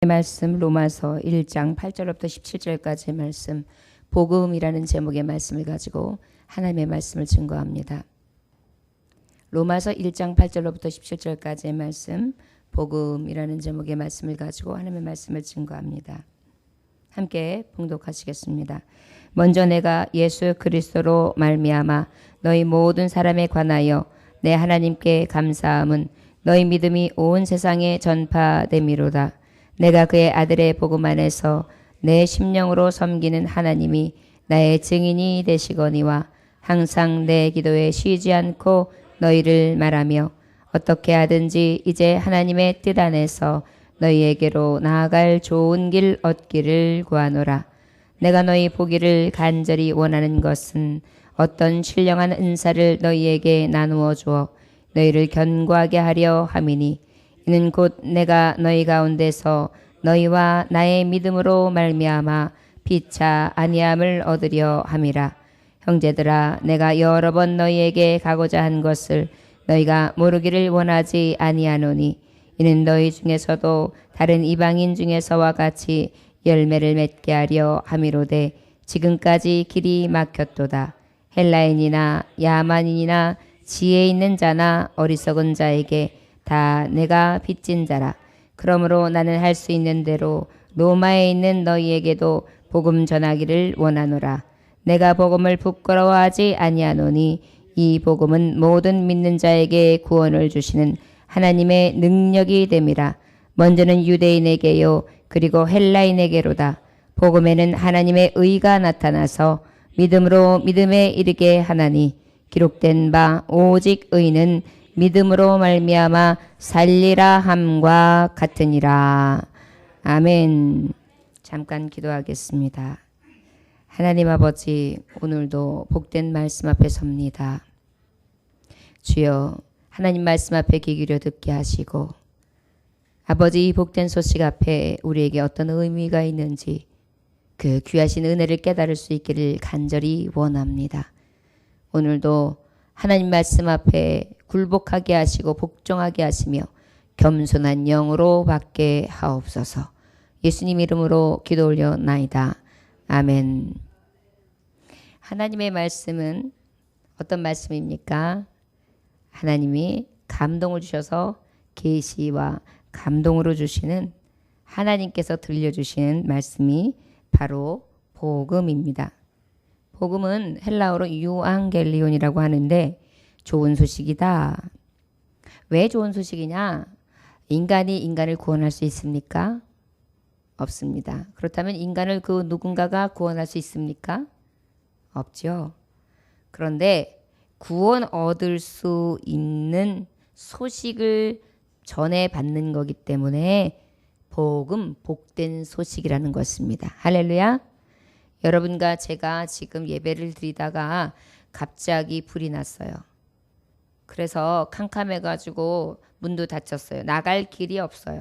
말씀 로마서 1장 8절부터 17절까지의 말씀, 복음이라는 제목의 말씀을 가지고 하나님의 말씀을 증거합니다. 로마서 1장 8절부터 17절까지의 말씀, 복음이라는 제목의 말씀을 가지고 하나님의 말씀을 증거합니다. 함께 봉독하시겠습니다. 먼저 내가 예수 그리스도로 말미암아 너희 모든 사람에 관하여 내 하나님께 감사함은 너희 믿음이 온 세상에 전파됨이로다. 내가 그의 아들의 복음 안에서 내 심령으로 섬기는 하나님이 나의 증인이 되시거니와 항상 내 기도에 쉬지 않고 너희를 말하며 어떻게 하든지 이제 하나님의 뜻 안에서 너희에게로 나아갈 좋은 길 얻기를 구하노라. 내가 너희 보기를 간절히 원하는 것은 어떤 신령한 은사를 너희에게 나누어 주어 너희를 견고하게 하려 함이니 이는 곧 내가 너희 가운데서 너희와 나의 믿음으로 말미암아 피차 아니함을 얻으려 함이라. 형제들아, 내가 여러 번 너희에게 가고자 한 것을 너희가 모르기를 원하지 아니하노니 이는 너희 중에서도 다른 이방인 중에서와 같이 열매를 맺게 하려 함이로되 지금까지 길이 막혔도다. 헬라인이나 야만인이나 지혜 있는 자나 어리석은 자에게 다 내가 빚진 자라. 그러므로 나는 할 수 있는 대로 로마에 있는 너희에게도 복음 전하기를 원하노라. 내가 복음을 부끄러워하지 아니하노니 이 복음은 모든 믿는 자에게 구원을 주시는 하나님의 능력이 됨이라. 먼저는 유대인에게요 그리고 헬라인에게로다. 복음에는 하나님의 의가 나타나서 믿음으로 믿음에 이르게 하나니 기록된 바 오직 의는 믿음으로 말미암아 살리라 함과 같으니라. 아멘. 잠깐 기도하겠습니다. 하나님 아버지, 오늘도 복된 말씀 앞에 섭니다. 주여, 하나님 말씀 앞에 귀 기울여 듣게 하시고 아버지, 이 복된 소식 앞에 우리에게 어떤 의미가 있는지 그 귀하신 은혜를 깨달을 수 있기를 간절히 원합니다. 오늘도 하나님 말씀 앞에 굴복하게 하시고 복종하게 하시며 겸손한 영으로 받게 하옵소서. 예수님 이름으로 기도 올려나이다. 아멘. 하나님의 말씀은 어떤 말씀입니까? 하나님이 감동을 주셔서 계시와 감동으로 주시는, 하나님께서 들려주시는 말씀이 바로 복음입니다. 복음은 헬라어로 유앙겔리온이라고 하는데 좋은 소식이다. 왜 좋은 소식이냐? 인간이 인간을 구원할 수 있습니까? 없습니다. 그렇다면 인간을 그 누군가가 구원할 수 있습니까? 없죠. 그런데 구원 얻을 수 있는 소식을 전해받는 거기 때문에 복음, 복된 소식이라는 것입니다. 할렐루야. 여러분과 제가 지금 예배를 드리다가 갑자기 불이 났어요. 그래서 캄캄해가지고 문도 닫혔어요. 나갈 길이 없어요.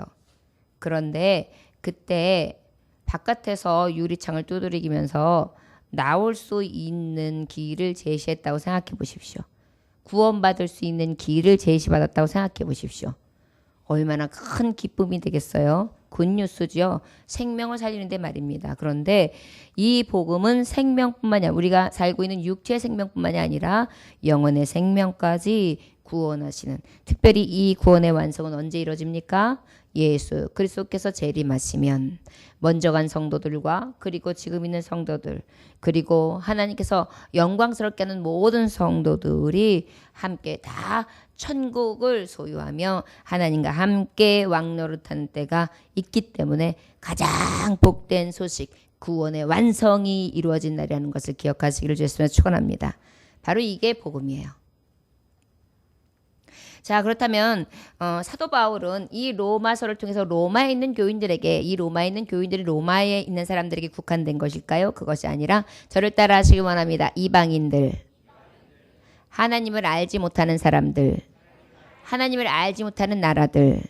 그런데 그때 바깥에서 유리창을 두드리면서 나올 수 있는 길을 제시했다고 생각해 보십시오. 구원받을 수 있는 길을 제시받았다고 생각해 보십시오. 얼마나 큰 기쁨이 되겠어요. 굿뉴스죠. 생명을 살리는데 말입니다. 그런데 이 복음은 생명뿐만이 아니라 우리가 살고 있는 육체의 생명뿐만이 아니라 영혼의 생명까지 구원하시는, 특별히 이 구원의 완성은 언제 이루어집니까? 예수 그리스도께서 재림하시면 먼저 간 성도들과 그리고 지금 있는 성도들 그리고 하나님께서 영광스럽게 하는 모든 성도들이 함께 다 천국을 소유하며 하나님과 함께 왕노릇하는 때가 있기 때문에 가장 복된 소식, 구원의 완성이 이루어진 날이라는 것을 기억하시기를 주였으면 축원합니다. 바로 이게 복음이에요. 자, 그렇다면 사도 바울은 이 로마서를 통해서 로마에 있는 교인들에게, 이 로마에 있는 교인들이 로마에 있는 사람들에게 국한된 것일까요? 그것이 아니라 저를 따라 하시기 원합니다. 이방인들, 하나님을 알지 못하는 사람들, 하나님을 알지 못하는 나라들,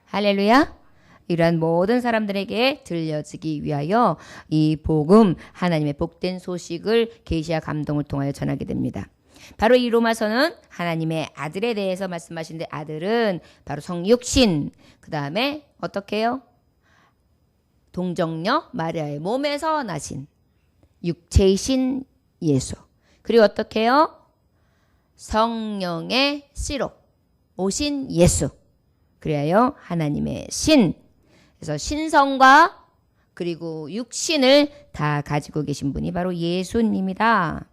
할렐루야. 이러한 모든 사람들에게 들려지기 위하여 이 복음, 하나님의 복된 소식을 계시와 감동을 통하여 전하게 됩니다. 바로 이 로마서는 하나님의 아들에 대해서 말씀하시는데 아들은 바로 성육신, 그 다음에 어떻게 해요? 동정녀 마리아의 몸에서 나신 육체이신 예수. 그리고 어떻게 해요? 성령의 씨로 오신 예수. 그래요 하나님의 신. 그래서 신성과 그리고 육신을 다 가지고 계신 분이 바로 예수님이다.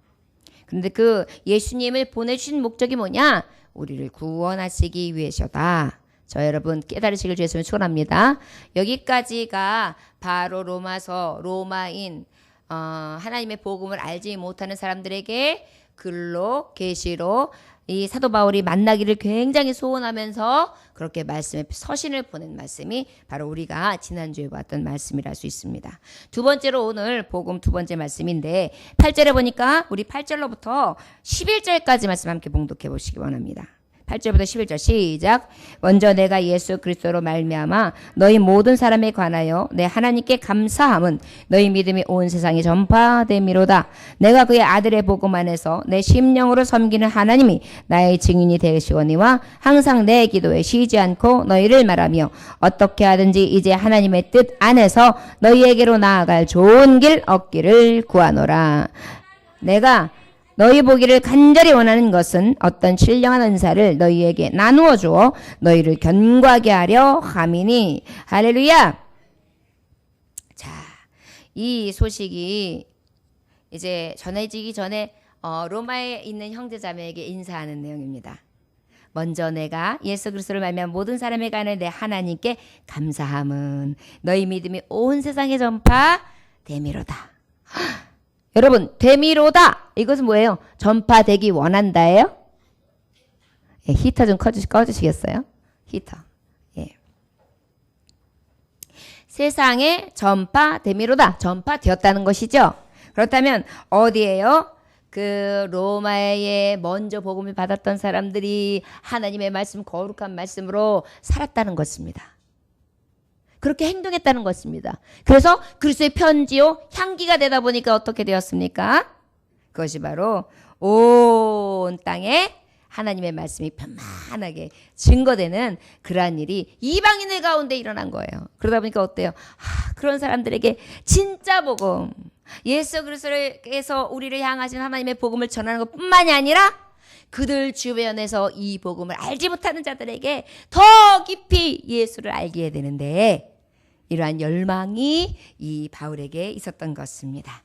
그런데 그 예수님을 보내주신 목적이 뭐냐? 우리를 구원하시기 위해서다. 저 여러분 깨달으시길 주였으면 축원합니다. 여기까지가 바로 로마서 로마인 하나님의 복음을 알지 못하는 사람들에게 글로 계시로 이 사도 바울이 만나기를 굉장히 소원하면서 그렇게 말씀에 서신을 보낸 말씀이 바로 우리가 지난주에 봤던 말씀이라 할 수 있습니다. 두 번째로 오늘 복음 두 번째 말씀인데 8절에 보니까 우리 8절로부터 11절까지 말씀 함께 봉독해 보시기 원합니다. 8절부터 11절 시작. 먼저 내가 예수 그리스도로 말미암아 너희 모든 사람에 관하여 내 하나님께 감사함은 너희 믿음이 온 세상에 전파됨이로다. 내가 그의 아들의 복음 안에서 내 심령으로 섬기는 하나님이 나의 증인이 되시거니와 항상 내 기도에 쉬지 않고 너희를 말하며 어떻게 하든지 이제 하나님의 뜻 안에서 너희에게로 나아갈 좋은 길 얻기를 구하노라. 내가 너희 보기를 간절히 원하는 것은 어떤 신령한 은사를 너희에게 나누어 주어 너희를 견고하게 하려 함이니. 할렐루야. 자, 이 소식이 이제 전해지기 전에 로마에 있는 형제자매에게 인사하는 내용입니다. 먼저 내가 예수 그리스도를 말미암아 모든 사람에 관해 내 하나님께 감사함은 너희 믿음이 온 세상에 전파됨이로다. 여러분, 되미로다. 이것은 뭐예요? 전파되기 원한다예요? 예, 히터 좀 꺼주시겠어요? 히터. 예. 세상에 전파되미로다. 전파되었다는 것이죠. 그렇다면 어디에요? 그 로마에 먼저 복음을 받았던 사람들이 하나님의 말씀, 거룩한 말씀으로 살았다는 것입니다. 그렇게 행동했다는 것입니다. 그래서 그리스도의 편지요 향기가 되다 보니까 어떻게 되었습니까? 그것이 바로 온 땅에 하나님의 말씀이 편만하게 증거되는 그러한 일이 이방인들 가운데 일어난 거예요. 그러다 보니까 어때요? 그런 사람들에게 진짜 복음, 예수 그리스도께서 우리를 향하신 하나님의 복음을 전하는 것뿐만이 아니라 그들 주변에서 이 복음을 알지 못하는 자들에게 더 깊이 예수를 알게 되는데 이러한 열망이 이 바울에게 있었던 것입니다.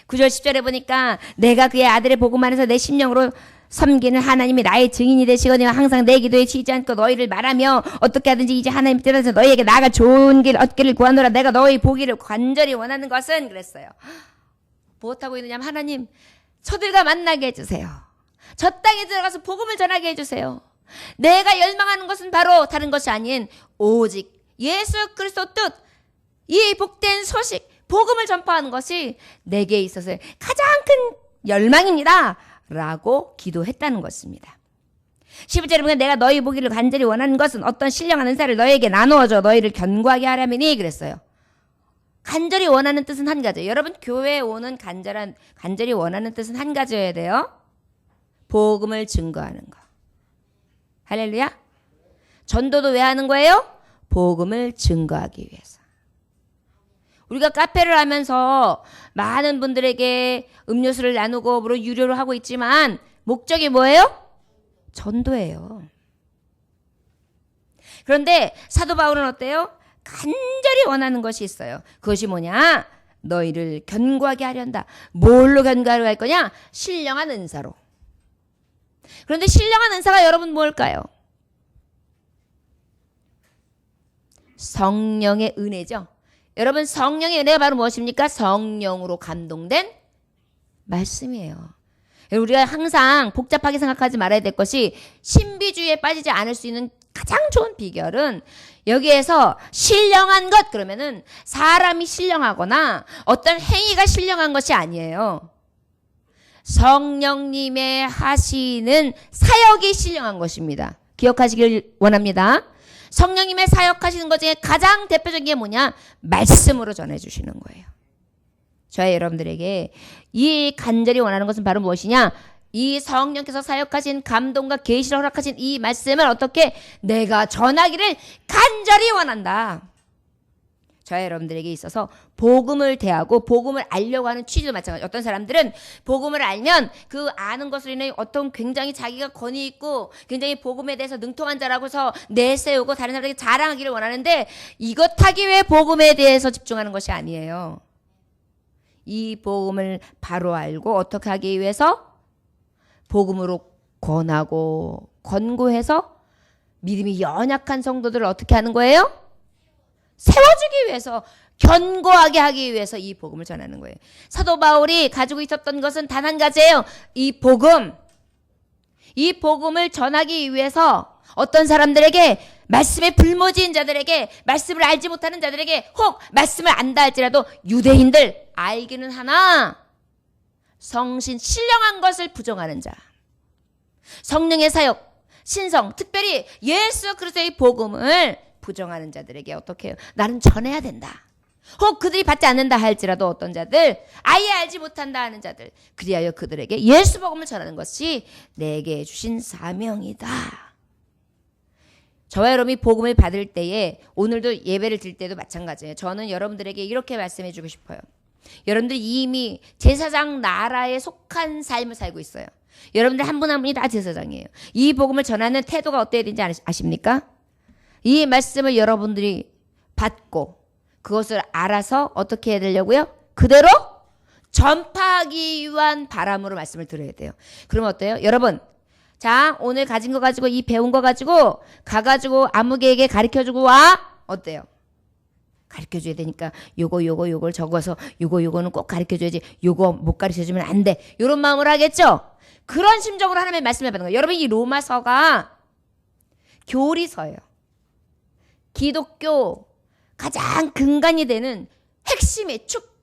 9절 10절에 보니까 내가 그의 아들의 복음 안에서 내 심령으로 섬기는 하나님이 나의 증인이 되시거니와 항상 내 기도에 쉬지 않고 너희를 말하며 어떻게 하든지 이제 하나님 뜻에서 너희에게 나아가 좋은 길 얻기를 구하노라. 내가 너희 보기를 간절히 원하는 것은 그랬어요. 무엇하고 있느냐면 하나님 저들과 만나게 해주세요. 저 땅에 들어가서 복음을 전하게 해주세요. 내가 열망하는 것은 바로 다른 것이 아닌 오직 예수 그리스도 뜻, 이 복된 소식, 복음을 전파하는 것이 내게 있어서 가장 큰 열망입니다. 라고 기도했다는 것입니다. 11절에 보면 내가 너희 보기를 간절히 원하는 것은 어떤 신령한 은사를 너희에게 나누어줘 너희를 견고하게 하라미니 그랬어요. 간절히 원하는 뜻은 한 가지. 여러분 교회에 오는 간절히 원하는 뜻은 한 가지여야 돼요. 복음을 증거하는 거. 할렐루야. 전도도 왜 하는 거예요? 복음을 증거하기 위해서. 우리가 카페를 하면서 많은 분들에게 음료수를 나누고 물론 유료로 하고 있지만 목적이 뭐예요? 전도예요. 그런데 사도 바울은 어때요? 간절히 원하는 것이 있어요. 그것이 뭐냐? 너희를 견고하게 하련다. 뭘로 견고하게 할 거냐? 신령한 은사로. 그런데 신령한 은사가 여러분 뭘까요? 성령의 은혜죠. 여러분 성령의 은혜가 바로 무엇입니까? 성령으로 감동된 말씀이에요. 우리가 항상 복잡하게 생각하지 말아야 될 것이 신비주의에 빠지지 않을 수 있는 가장 좋은 비결은 여기에서 신령한 것 그러면은 사람이 신령하거나 어떤 행위가 신령한 것이 아니에요. 성령님의 하시는 사역이 신령한 것입니다. 기억하시길 원합니다. 성령님의 사역하시는 것 중에 가장 대표적인 게 뭐냐? 말씀으로 전해주시는 거예요. 저희 여러분들에게 이 간절히 원하는 것은 바로 무엇이냐? 이 성령께서 사역하신 감동과 계시를 허락하신 이 말씀을 어떻게 내가 전하기를 간절히 원한다. 저와 여러분들에게 있어서 복음을 대하고 복음을 알려고 하는 취지도 마찬가지. 어떤 사람들은 복음을 알면 그 아는 것으로 인해 어떤 굉장히 자기가 권위 있고 굉장히 복음에 대해서 능통한 자라고 해서 내세우고 다른 사람에게 자랑하기를 원하는데 이것 하기 위해 복음에 대해서 집중하는 것이 아니에요. 이 복음을 바로 알고 어떻게 하기 위해서 복음으로 권하고 권고해서 믿음이 연약한 성도들을 어떻게 하는 거예요? 세워주기 위해서, 견고하게 하기 위해서 이 복음을 전하는 거예요. 사도 바울이 가지고 있었던 것은 단 한 가지예요. 이 복음. 이 복음을 전하기 위해서 어떤 사람들에게, 말씀에 불모지인 자들에게, 말씀을 알지 못하는 자들에게, 혹 말씀을 안다 할지라도 유대인들 알기는 하나 성신 신령한 것을 부정하는 자, 성령의 사역, 신성, 특별히 예수 그리스도의 복음을 부정하는 자들에게 어떻게 해요? 나는 전해야 된다. 혹 그들이 받지 않는다 할지라도 어떤 자들, 아예 알지 못한다 하는 자들, 그리하여 그들에게 예수 복음을 전하는 것이 내게 주신 사명이다. 저와 여러분이 복음을 받을 때에, 오늘도 예배를 드릴 때도 마찬가지예요. 저는 여러분들에게 이렇게 말씀해 주고 싶어요. 여러분들이 이미 제사장 나라에 속한 삶을 살고 있어요. 여러분들 한 분 한 분이 다 제사장이에요. 이 복음을 전하는 태도가 어때야 되는지 아십니까? 이 말씀을 여러분들이 받고 그것을 알아서 어떻게 해야 되려고요? 그대로 전파하기 위한 바람으로 말씀을 들어야 돼요. 그러면 어때요? 여러분, 자, 오늘 가진 거 가지고, 이 배운 거 가지고 가가지고 아무개에게 가르쳐주고 와. 어때요? 가르쳐줘야 되니까 요걸 적어서 요거는 꼭 가르쳐줘야지, 요거 못 가르쳐주면 안 돼, 이런 마음으로 하겠죠? 그런 심정으로 하나님의 말씀을 받는 거예요. 여러분, 이 로마서가 교리서예요. 기독교 가장 근간이 되는 핵심의 축.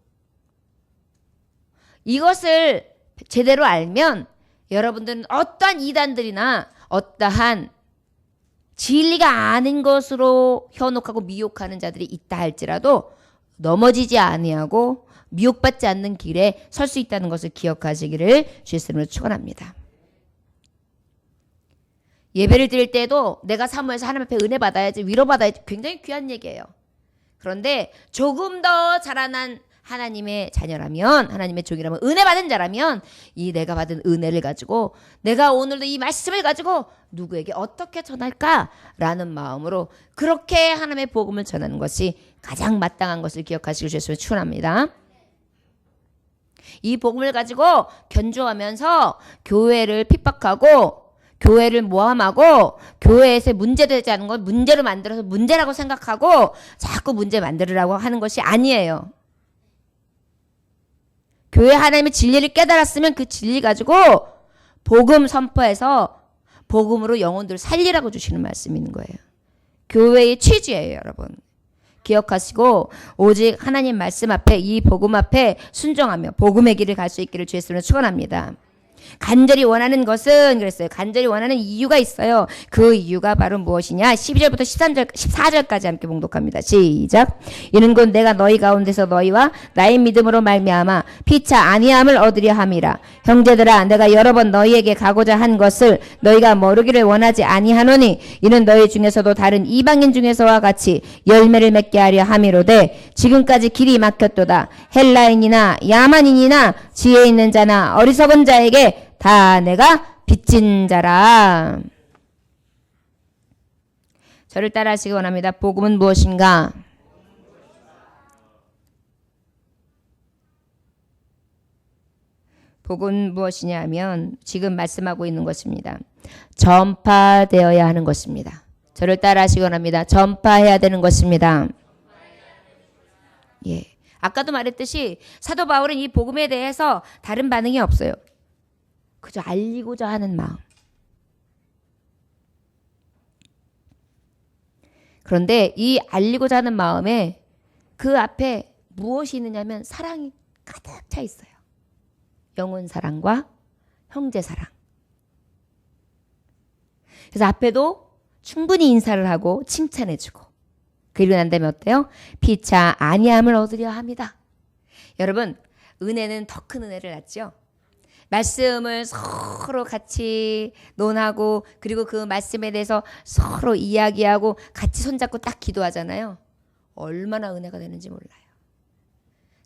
이것을 제대로 알면 여러분들은 어떠한 이단들이나 어떠한 진리가 아닌 것으로 현혹하고 미혹하는 자들이 있다 할지라도 넘어지지 아니하고 미혹받지 않는 길에 설 수 있다는 것을 기억하시기를 주의 이름으로 축원합니다. 예배를 드릴 때도 내가 사모해서 하나님 앞에 은혜 받아야지, 위로받아야지, 굉장히 귀한 얘기예요. 그런데 조금 더 자라난 하나님의 자녀라면, 하나님의 종이라면, 은혜 받은 자라면 이 내가 받은 은혜를 가지고 내가 오늘도 이 말씀을 가지고 누구에게 어떻게 전할까라는 마음으로 그렇게 하나님의 복음을 전하는 것이 가장 마땅한 것을 기억하시고 주셨으면 축원합니다. 이 복음을 가지고 견주하면서 교회를 핍박하고 교회를 모함하고 교회에서 문제되지 않은 걸 문제로 만들어서 문제라고 생각하고 자꾸 문제 만들으라고 하는 것이 아니에요. 교회 하나님의 진리를 깨달았으면 그 진리 가지고 복음 선포해서 복음으로 영혼들을 살리라고 주시는 말씀이 있는 거예요. 교회의 취지예요, 여러분. 기억하시고 오직 하나님 말씀 앞에, 이 복음 앞에 순종하며 복음의 길을 갈 수 있기를 주의 이름으로 축원합니다. 간절히 원하는 것은, 그랬어요. 간절히 원하는 이유가 있어요. 그 이유가 바로 무엇이냐? 12절부터 14절까지 함께 봉독합니다. 시작. 이는 곧 내가 너희 가운데서 너희와 나의 믿음으로 말미암아 피차 아니함을 얻으려 함이라. 형제들아, 내가 여러 번 너희에게 가고자 한 것을 너희가 모르기를 원하지 아니하노니 이는 너희 중에서도 다른 이방인 중에서와 같이 열매를 맺게 하려 함이로되 지금까지 길이 막혔도다. 헬라인이나 야만인이나 지혜 있는 자나 어리석은 자에게 다 내가 빚진 자라. 저를 따라 하시기 원합니다. 복음은 무엇인가? 복음은 무엇이냐 하면 지금 말씀하고 있는 것입니다. 전파되어야 하는 것입니다. 저를 따라 하시기 원합니다. 전파해야 되는 것입니다. 예. 아까도 말했듯이 사도 바울은 이 복음에 대해서 다른 반응이 없어요. 그저 알리고자 하는 마음. 그런데 이 알리고자 하는 마음에 그 앞에 무엇이 있느냐면 사랑이 가득 차 있어요. 영혼 사랑과 형제 사랑. 그래서 앞에도 충분히 인사를 하고 칭찬해주고, 그리고 난 다음에 어때요? 피차 아니함을 얻으려 합니다. 여러분, 은혜는 더 큰 은혜를 낳죠. 말씀을 서로 같이 논하고 그리고 그 말씀에 대해서 서로 이야기하고 같이 손잡고 딱 기도하잖아요. 얼마나 은혜가 되는지 몰라요.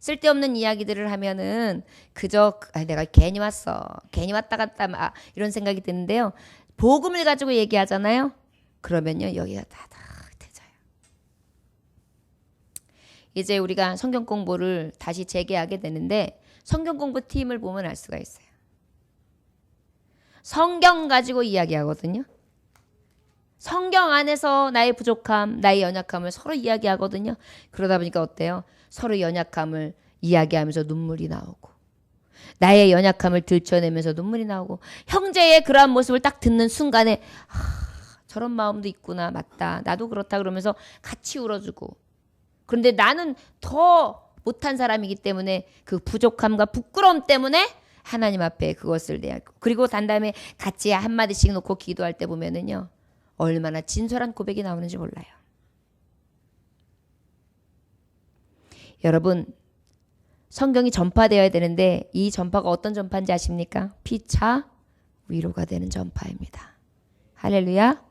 쓸데없는 이야기들을 하면은 그저 내가 괜히 왔어. 괜히 왔다 갔다 이런 생각이 드는데요. 복음을 가지고 얘기하잖아요. 그러면요. 여기가 따뜻해져요. 이제 우리가 성경 공부를 다시 재개하게 되는데 성경 공부 팀을 보면 알 수가 있어요. 성경 가지고 이야기하거든요. 성경 안에서 나의 부족함, 나의 연약함을 서로 이야기하거든요. 그러다 보니까 어때요? 서로 연약함을 이야기하면서 눈물이 나오고 나의 연약함을 들춰내면서 눈물이 나오고 형제의 그러한 모습을 딱 듣는 순간에 저런 마음도 있구나. 맞다. 나도 그렇다. 그러면서 같이 울어주고 그런데 나는 더 못한 사람이기 때문에 그 부족함과 부끄러움 때문에 하나님 앞에 그것을 내고 그리고 단 다음에 같이 한마디씩 놓고 기도할 때 보면은요. 얼마나 진솔한 고백이 나오는지 몰라요. 여러분 성경이 전파되어야 되는데 이 전파가 어떤 전파인지 아십니까? 피차 위로가 되는 전파입니다. 할렐루야.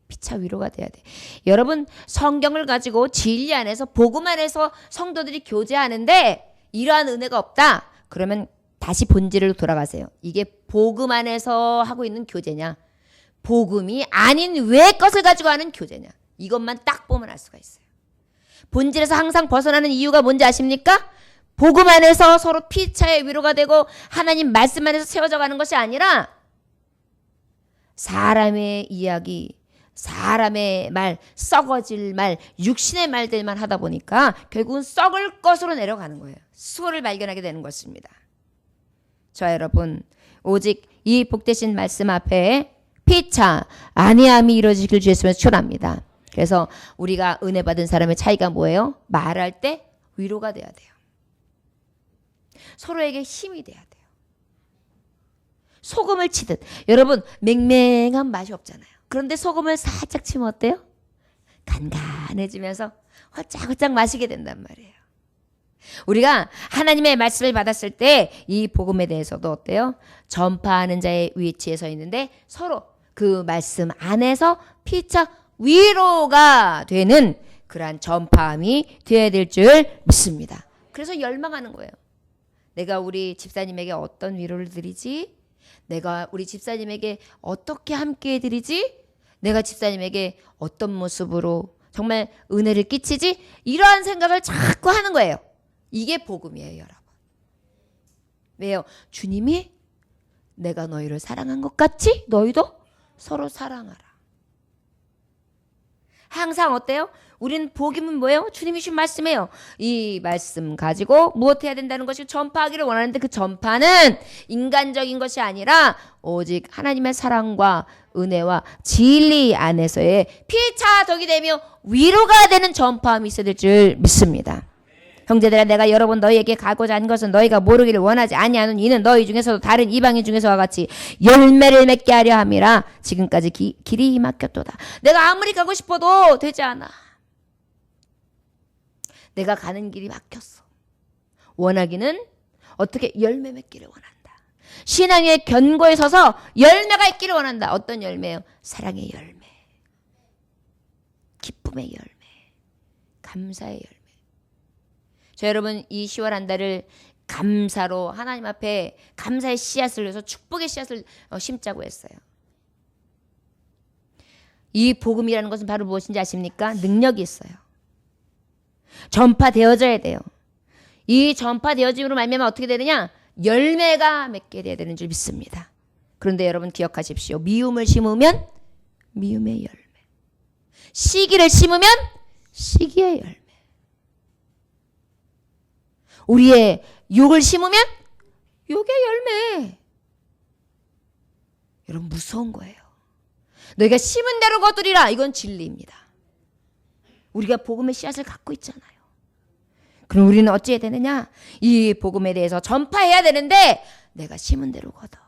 피차 위로가 돼야 돼. 여러분 성경을 가지고 진리 안에서 복음 안에서 성도들이 교제하는데 이러한 은혜가 없다. 그러면 다시 본질로 돌아가세요. 이게 복음 안에서 하고 있는 교제냐 복음이 아닌 외의 것을 가지고 하는 교제냐 이것만 딱 보면 알 수가 있어요. 본질에서 항상 벗어나는 이유가 뭔지 아십니까? 복음 안에서 서로 피차의 위로가 되고 하나님 말씀 안에서 세워져 가는 것이 아니라 사람의 이야기, 사람의 말, 썩어질 말, 육신의 말들만 하다 보니까 결국은 썩을 것으로 내려가는 거예요. 수호를 발견하게 되는 것입니다. 자 여러분 오직 이 복되신 말씀 앞에 피차 안해함이 이루어지길 주 예수님에서 축원합니다. 그래서 우리가 은혜 받은 사람의 차이가 뭐예요? 말할 때 위로가 돼야 돼요. 서로에게 힘이 돼야 돼요. 소금을 치듯 여러분 맹맹한 맛이 없잖아요. 그런데 소금을 살짝 치면 어때요? 간간해지면서 홀짝홀짝 마시게 된단 말이에요. 우리가 하나님의 말씀을 받았을 때 이 복음에 대해서도 어때요? 전파하는 자의 위치에 서 있는데 서로 그 말씀 안에서 피차 위로가 되는 그러한 전파함이 되어야 될 줄 믿습니다. 그래서 열망하는 거예요. 내가 우리 집사님에게 어떤 위로를 드리지? 내가 우리 집사님에게 어떻게 함께 해드리지? 내가 집사님에게 어떤 모습으로 정말 은혜를 끼치지? 이러한 생각을 자꾸 하는 거예요. 이게 복음이에요, 여러분. 왜요? 주님이 내가 너희를 사랑한 것 같이 너희도 서로 사랑하라. 항상 어때요? 우리는 복음은 뭐예요? 주님이 주신 말씀이에요. 이 말씀 가지고 무엇 해야 된다는 것이 전파하기를 원하는데 그 전파는 인간적인 것이 아니라 오직 하나님의 사랑과 은혜와 진리 안에서의 피차덕이 되며 위로가 되는 전파함이 있어야 될 줄 믿습니다. 형제들아 내가 여러 번 너희에게 가고자 한 것은 너희가 모르기를 원하지 아니하는 이는 너희 중에서도 다른 이방인 중에서와 같이 열매를 맺게 하려 함이라. 지금까지 길이 막혔도다. 내가 아무리 가고 싶어도 되지 않아. 내가 가는 길이 막혔어. 원하기는 어떻게 열매 맺기를 원한다. 신앙의 견고에 서서 열매가 있기를 원한다. 어떤 열매요? 사랑의 열매, 기쁨의 열매, 감사의 열매. 자, 여러분 이 10월 한 달을 감사로 하나님 앞에 감사의 씨앗을 내서 축복의 씨앗을 심자고 했어요. 이 복음이라는 것은 바로 무엇인지 아십니까? 능력이 있어요. 전파되어져야 돼요. 이 전파되어짐으로 말미암아 어떻게 되느냐? 열매가 맺게 돼야 되는 줄 믿습니다. 그런데 여러분 기억하십시오. 미움을 심으면 미움의 열매, 시기를 심으면 시기의 열매, 우리의 욕을 심으면 욕의 열매. 여러분 무서운 거예요. 너희가 심은 대로 거두리라. 이건 진리입니다. 우리가 복음의 씨앗을 갖고 있잖아요. 그럼 우리는 어찌해야 되느냐? 이 복음에 대해서 전파해야 되는데 내가 심은 대로 거둬.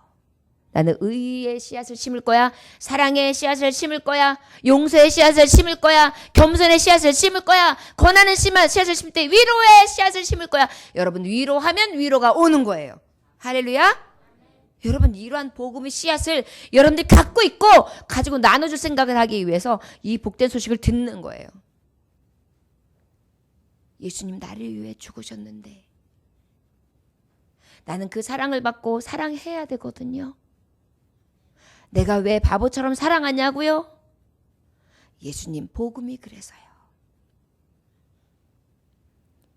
나는 의의 씨앗을 심을 거야. 사랑의 씨앗을 심을 거야. 용서의 씨앗을 심을 거야. 겸손의 씨앗을 심을 거야. 권하는 씨앗을 심을 때 위로의 씨앗을 심을 거야. 여러분 위로하면 위로가 오는 거예요. 할렐루야. 여러분, 이러한 복음의 씨앗을 여러분들이 갖고 있고 가지고 나눠줄 생각을 하기 위해서 이 복된 소식을 듣는 거예요. 예수님 나를 위해 죽으셨는데 나는 그 사랑을 받고 사랑해야 되거든요. 내가 왜 바보처럼 사랑하냐고요? 예수님 복음이 그래서요.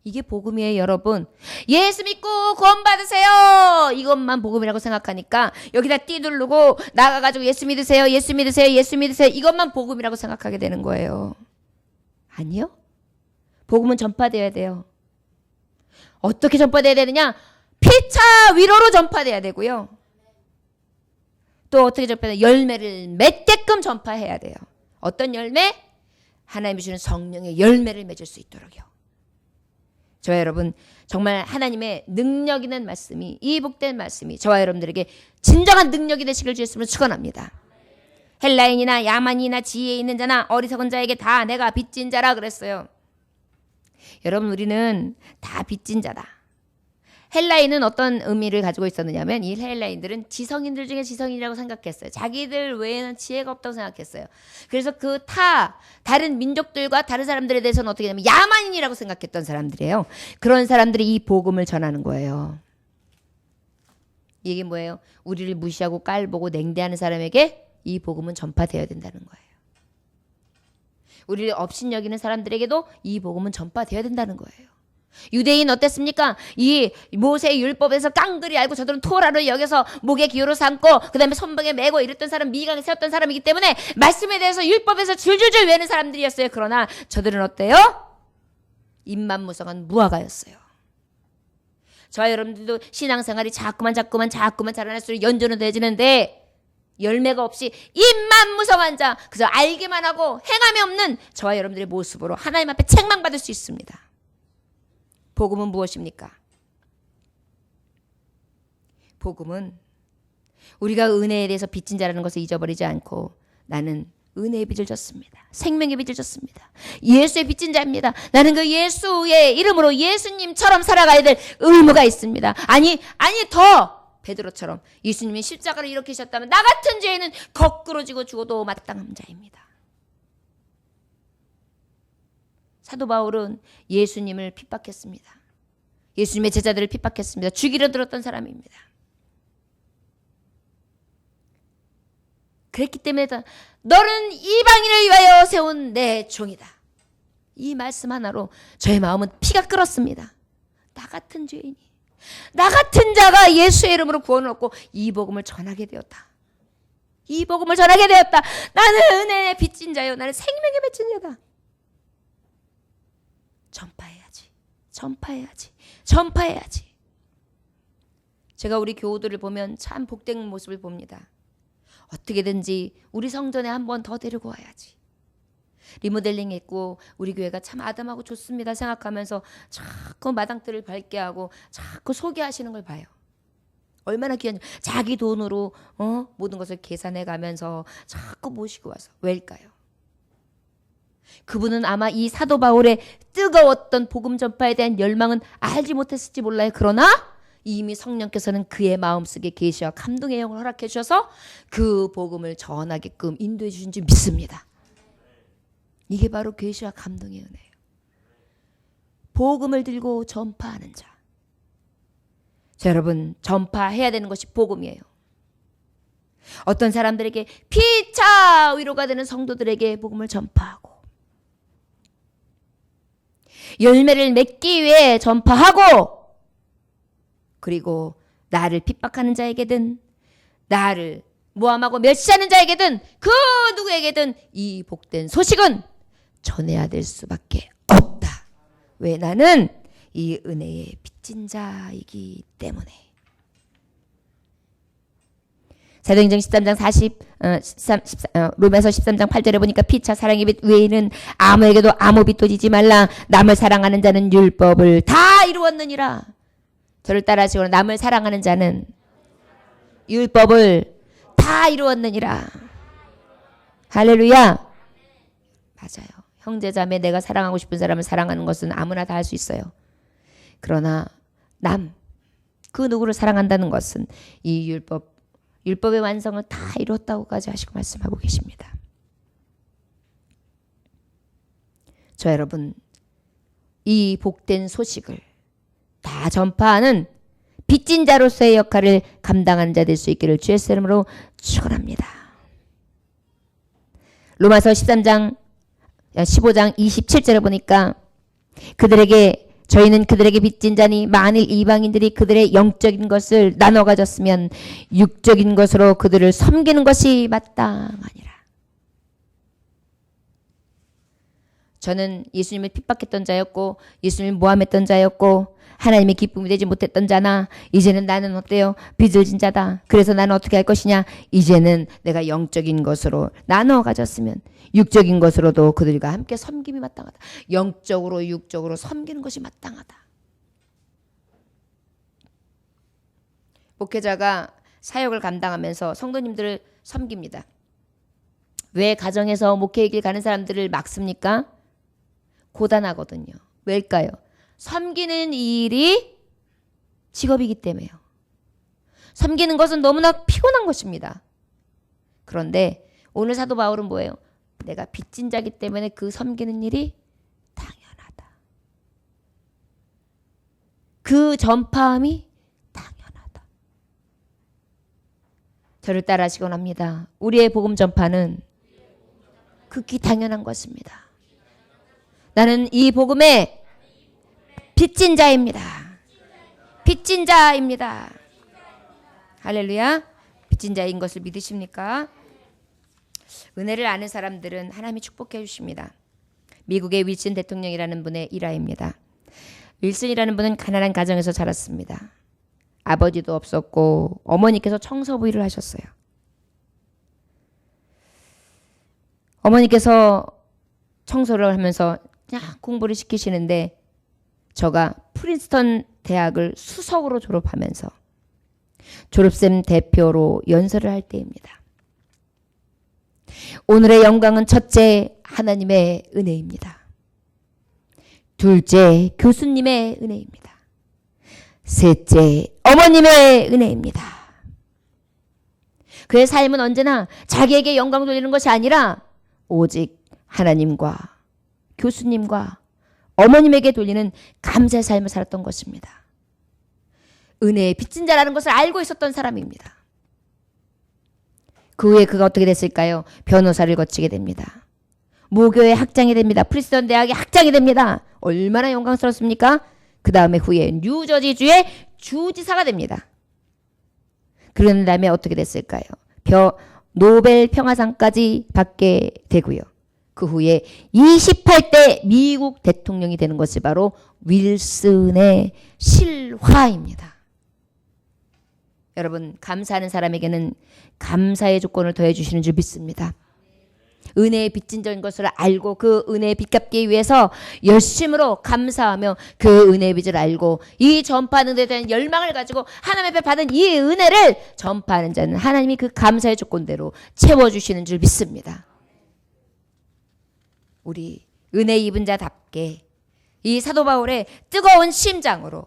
이게 복음이에요, 여러분. 예수 믿고 구원 받으세요. 이것만 복음이라고 생각하니까 여기다 띠 누르고 나가가지고 예수 믿으세요, 예수 믿으세요, 예수 믿으세요. 이것만 복음이라고 생각하게 되는 거예요. 아니요. 복음은 전파돼야 돼요. 어떻게 전파돼야 되느냐? 피차 위로로 전파돼야 되고요. 또 어떻게 전파돼야 돼요? 열매를 맺게끔 전파해야 돼요. 어떤 열매? 하나님이 주는 성령의 열매를 맺을 수 있도록요. 저와 여러분, 정말 하나님의 능력 있는 말씀이, 이 복된 말씀이 저와 여러분들에게 진정한 능력이 되시길 주였음을 축원합니다. 헬라인이나 야만이나 지혜 있는 자나 어리석은 자에게 다 내가 빚진 자라 그랬어요. 여러분, 우리는 다 빚진 자다. 헬라인은 어떤 의미를 가지고 있었느냐면 이 헬라인들은 지성인들 중에 지성인이라고 생각했어요. 자기들 외에는 지혜가 없다고 생각했어요. 그래서 그 다른 민족들과 다른 사람들에 대해서는 어떻게 하냐면 야만인이라고 생각했던 사람들이에요. 그런 사람들이 이 복음을 전하는 거예요. 이게 뭐예요? 우리를 무시하고 깔보고 냉대하는 사람에게 이 복음은 전파되어야 된다는 거예요. 우리를 업신여기는 사람들에게도 이 복음은 전파되어야 된다는 거예요. 유대인 어땠습니까? 이 모세의 율법에서 깡그리 알고 저들은 토라를 여겨서 목에 기호로 삼고 그 다음에 손등에 메고 이랬던 사람, 미강에 세웠던 사람이기 때문에 말씀에 대해서 율법에서 줄줄줄 외는 사람들이었어요. 그러나 저들은 어때요? 입만 무성한 무화과였어요. 저와 여러분들도 신앙생활이 자꾸만 자라날수록 연조는 되지는데 열매가 없이 입만 무성한 자, 그저 알기만 하고 행함이 없는 저와 여러분들의 모습으로 하나님 앞에 책망받을 수 있습니다. 복음은 무엇입니까? 복음은 우리가 은혜에 대해서 빚진 자라는 것을 잊어버리지 않고 나는 은혜의 빚을 졌습니다. 생명의 빚을 졌습니다. 예수의 빚진 자입니다. 나는 그 예수의 이름으로 예수님처럼 살아가야 될 의무가 있습니다. 아니 더 베드로처럼 예수님이 십자가를 이렇게 지셨다면 나 같은 죄인은 거꾸로 지고 죽어도 마땅한 자입니다. 사도 바울은 예수님을 핍박했습니다. 예수님의 제자들을 핍박했습니다. 죽이려 들었던 사람입니다. 그랬기 때문에 너는 이방인을 위하여 세운 내 종이다. 이 말씀 하나로 저의 마음은 피가 끓었습니다. 나 같은 죄인이, 나 같은 자가 예수의 이름으로 구원을 얻고 이 복음을 전하게 되었다. 이 복음을 전하게 되었다. 나는 은혜의 빚진 자요, 나는 생명의 빚진 자다. 전파해야지. 제가 우리 교우들을 보면 참 복된 모습을 봅니다. 어떻게든지 우리 성전에 한 번 더 데리고 와야지. 리모델링 했고 우리 교회가 참 아담하고 좋습니다 생각하면서 자꾸 마당들을 밝게 하고 자꾸 소개하시는 걸 봐요. 얼마나 귀한, 자기 돈으로 모든 것을 계산해 가면서 자꾸 모시고 와서. 왜일까요? 그분은 아마 이 사도 바울의 뜨거웠던 복음 전파에 대한 열망은 알지 못했을지 몰라요. 그러나 이미 성령께서는 그의 마음속에 계시와 감동의 영을 허락해 주셔서 그 복음을 전하게끔 인도해 주신 줄 믿습니다. 이게 바로 계시와 감동의 은혜예요. 복음을 들고 전파하는 자. 자, 여러분, 전파해야 되는 것이 복음이에요. 어떤 사람들에게 피차 위로가 되는 성도들에게 복음을 전파하고 열매를 맺기 위해 전파하고, 그리고 나를 핍박하는 자에게든 나를 모함하고 멸시하는 자에게든 그 누구에게든 이 복된 소식은 전해야 될 수밖에 없다. 왜? 나는 이 은혜의 빚진 자이기 때문에. 사도행전 13장 13, 로마서 13장 8절에 보니까 피차 사랑의 빚 외에는 아무에게도 아무 빚도 지지 말라. 남을 사랑하는 자는 율법을 다 이루었느니라. 저를 따라하시고 남을 사랑하는 자는 율법을 다 이루었느니라. 할렐루야. 맞아요. 형제자매, 내가 사랑하고 싶은 사람을 사랑하는 것은 아무나 다 할 수 있어요. 그러나 그 누구를 사랑한다는 것은 이 율법 율법의 완성을 다 이뤘다고까지 하시고 말씀하고 계십니다. 저 여러분, 이 복된 소식을 다 전파하는 빚진 자로서의 역할을 감당하는 자 될 수 있기를 주의 이름으로 축원합니다. 로마서 15장 27절에 보니까 저희는 그들에게 빚진 자니 만일 이방인들이 그들의 영적인 것을 나눠 가졌으면 육적인 것으로 그들을 섬기는 것이 마땅하니라. 저는 예수님을 핍박했던 자였고 예수님을 모함했던 자였고 하나님의 기쁨이 되지 못했던 자나 이제는 나는 어때요? 빚을 진 자다. 그래서 나는 어떻게 할 것이냐? 이제는 내가 영적인 것으로 나눠 가졌으면 육적인 것으로도 그들과 함께 섬김이 마땅하다. 영적으로 육적으로 섬기는 것이 마땅하다. 목회자가 사역을 감당하면서 성도님들을 섬깁니다. 왜 가정에서 목회의 길 가는 사람들을 막습니까? 고단하거든요. 왜일까요? 섬기는 일이 직업이기 때문에요. 섬기는 것은 너무나 피곤한 것입니다. 그런데 오늘 사도 바울은 뭐예요? 내가 빚진 자기 때문에 그 섬기는 일이 당연하다. 그 전파함이 당연하다. 저를 따라하시곤 합니다. 우리의 복음 전파는 극히 당연한 것입니다. 나는 이 복음의 빚진 자입니다. 빚진 자입니다. 할렐루야. 빚진 자인 것을 믿으십니까? 은혜를 아는 사람들은 하나님이 축복해 주십니다. 미국의 윌슨 대통령이라는 분의 일화입니다. 윌슨이라는 분은 가난한 가정에서 자랐습니다. 아버지도 없었고 어머니께서 청소부일을 하셨어요. 어머니께서 청소를 하면서 그냥 공부를 시키시는데 저가 프린스턴 대학을 수석으로 졸업하면서 졸업생 대표로 연설을 할 때입니다. 오늘의 영광은 첫째 하나님의 은혜입니다. 둘째 교수님의 은혜입니다. 셋째 어머님의 은혜입니다. 그의 삶은 언제나 자기에게 영광 돌리는 것이 아니라 오직 하나님과 교수님과 어머님에게 돌리는 감사의 삶을 살았던 것입니다. 은혜의 빚진 자라는 것을 알고 있었던 사람입니다. 그 후에 그가 어떻게 됐을까요? 변호사를 거치게 됩니다. 모교의 학장이 됩니다. 프린스턴 대학의 학장이 됩니다. 얼마나 영광스럽습니까? 그 다음에 후에 뉴저지주의 주지사가 됩니다. 그런 다음에 어떻게 됐을까요? 노벨 평화상까지 받게 되고요. 그 후에 28대 미국 대통령이 되는 것이 바로 윌슨의 실화입니다. 여러분, 감사하는 사람에게는 감사의 조건을 더해 주시는 줄 믿습니다. 은혜의 빚진 자인 것을 알고 그 은혜의 빚 갚기 위해서 열심으로 감사하며 그 은혜의 빚을 알고 이 전파하는 데 대한 열망을 가지고 하나님 앞에 받은 이 은혜를 전파하는 자는 하나님이 그 감사의 조건대로 채워주시는 줄 믿습니다. 우리 은혜 입은 자답게 이 사도 바울의 뜨거운 심장으로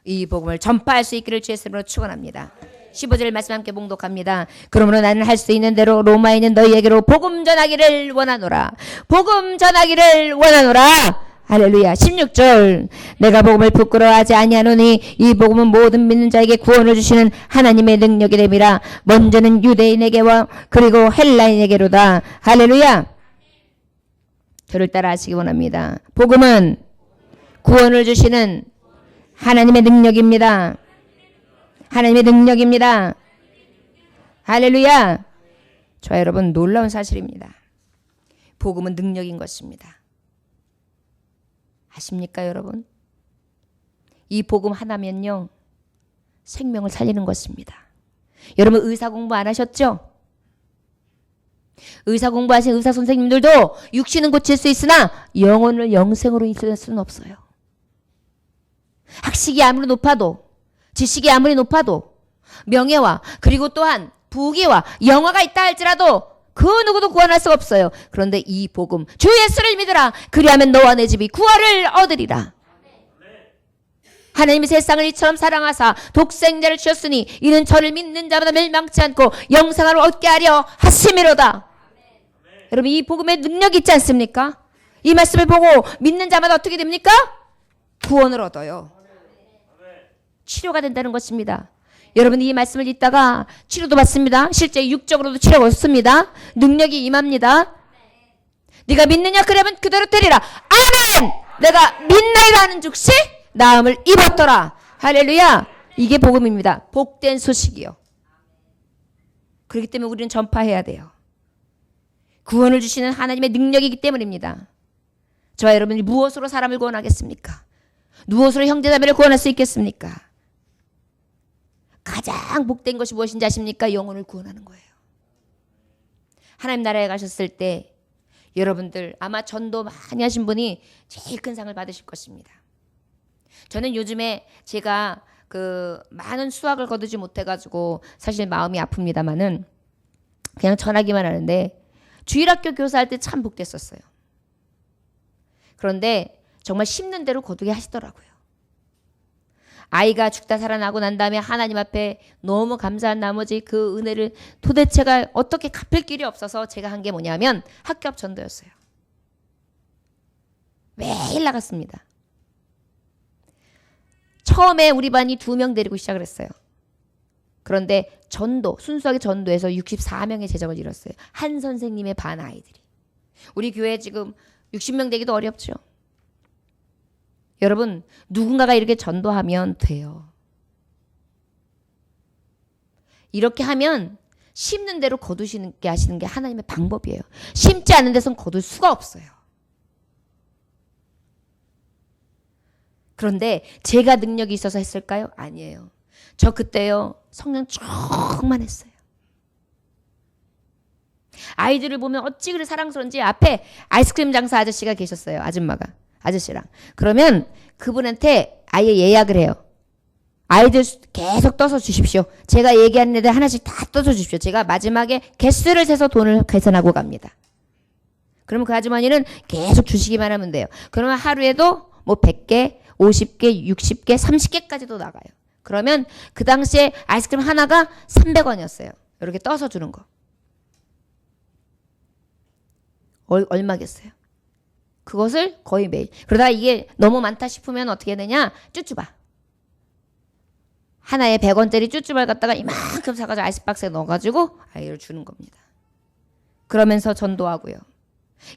이 복음을 전파할 수 있기를 주의 이름으로 축원합니다. 15절 말씀 함께 봉독합니다. 그러므로 나는 할 수 있는 대로 로마에 있는 너희에게로 복음 전하기를 원하노라. 복음 전하기를 원하노라. 할렐루야. 16절 내가 복음을 부끄러워하지 아니하노니 이 복음은 모든 믿는 자에게 구원을 주시는 하나님의 능력이 됨이라. 먼저는 유대인에게와 그리고 헬라인에게로다. 할렐루야. 저를 따라 하시기 원합니다. 복음은 구원을 주시는 하나님의 능력입니다. 하나님의 능력입니다. 할렐루야. 저 여러분 놀라운 사실입니다. 복음은 능력인 것입니다. 아십니까 여러분? 이 복음 하나면요 생명을 살리는 것입니다. 여러분 의사 공부 안 하셨죠? 의사 공부하신 의사 선생님들도 육신은 고칠 수 있으나 영혼을 영생으로 인도할 수는 없어요. 학식이 아무리 높아도 지식이 아무리 높아도 명예와 그리고 또한 부귀와 영화가 있다 할지라도 그 누구도 구원할 수가 없어요. 그런데 이 복음 주 예수를 믿으라. 그리하면 너와 내 집이 구원을 얻으리라. 하나님이 세상을 이처럼 사랑하사 독생자를 주셨으니 이는 저를 믿는 자마다 멸망치 않고 영생을 얻게 하려 하심이로다. 여러분, 이 복음에 능력이 있지 않습니까? 이 말씀을 보고 믿는 자마다 어떻게 됩니까? 구원을 얻어요. 치료가 된다는 것입니다. 여러분, 이 말씀을 읽다가 치료도 받습니다. 실제 육적으로도 치료가 얻습니다. 능력이 임합니다. 네가 믿느냐? 그러면 그대로 되리라. 아멘! 내가 믿나이다 하는 즉시 나음을 입었더라. 할렐루야. 이게 복음입니다. 복된 소식이요. 그렇기 때문에 우리는 전파해야 돼요. 구원을 주시는 하나님의 능력이기 때문입니다. 저와 여러분이 무엇으로 사람을 구원하겠습니까? 무엇으로 형제자매를 구원할 수 있겠습니까? 가장 복된 것이 무엇인지 아십니까? 영혼을 구원하는 거예요. 하나님 나라에 가셨을 때 여러분들 아마 전도 많이 하신 분이 제일 큰 상을 받으실 것입니다. 저는 요즘에 제가 많은 수확을 거두지 못해가지고 사실 마음이 아픕니다만은 그냥 전하기만 하는데 주일학교 교사할 때 참 복됐었어요. 그런데 정말 심는 대로 거두게 하시더라고요. 아이가 죽다 살아나고 난 다음에 하나님 앞에 너무 감사한 나머지 그 은혜를 도대체가 어떻게 갚을 길이 없어서 제가 한 게 뭐냐면 학교 앞 전도였어요. 매일 나갔습니다. 처음에 우리 반이 2명 데리고 시작을 했어요. 그런데 순수하게 전도해서 64명의 재정을 이뤘어요. 한 선생님의 반 아이들이. 우리 교회 지금 60명 되기도 어렵죠. 여러분, 누군가가 이렇게 전도하면 돼요. 이렇게 하면 심는 대로 거두시는 게 하시는 게 하나님의 방법이에요. 심지 않은 데선 거둘 수가 없어요. 그런데 제가 능력이 있어서 했을까요? 아니에요. 저 그때요, 성령 충만했어요. 아이들을 보면 어찌 그리 사랑스러운지 앞에 아이스크림 장사 아저씨가 계셨어요. 아저씨랑. 그러면 그분한테 아예 예약을 해요. 아이들 계속 떠서 주십시오. 제가 얘기하는 애들 하나씩 다 떠서 주십시오. 제가 마지막에 개수를 세서 돈을 계산하고 갑니다. 그러면 그 아주머니는 계속 주시기만 하면 돼요. 그러면 하루에도 뭐 100개, 50개, 60개, 30개까지도 나가요. 그러면 그 당시에 아이스크림 하나가 300원이었어요. 이렇게 떠서 주는 거. 얼마겠어요? 그것을 거의 매일. 그러다가 이게 너무 많다 싶으면 어떻게 해야 되냐? 쭈쭈바. 하나에 100원짜리 쭈쭈바를 갖다가 이만큼 사가지고 아이스박스에 넣어가지고 아이를 주는 겁니다. 그러면서 전도하고요.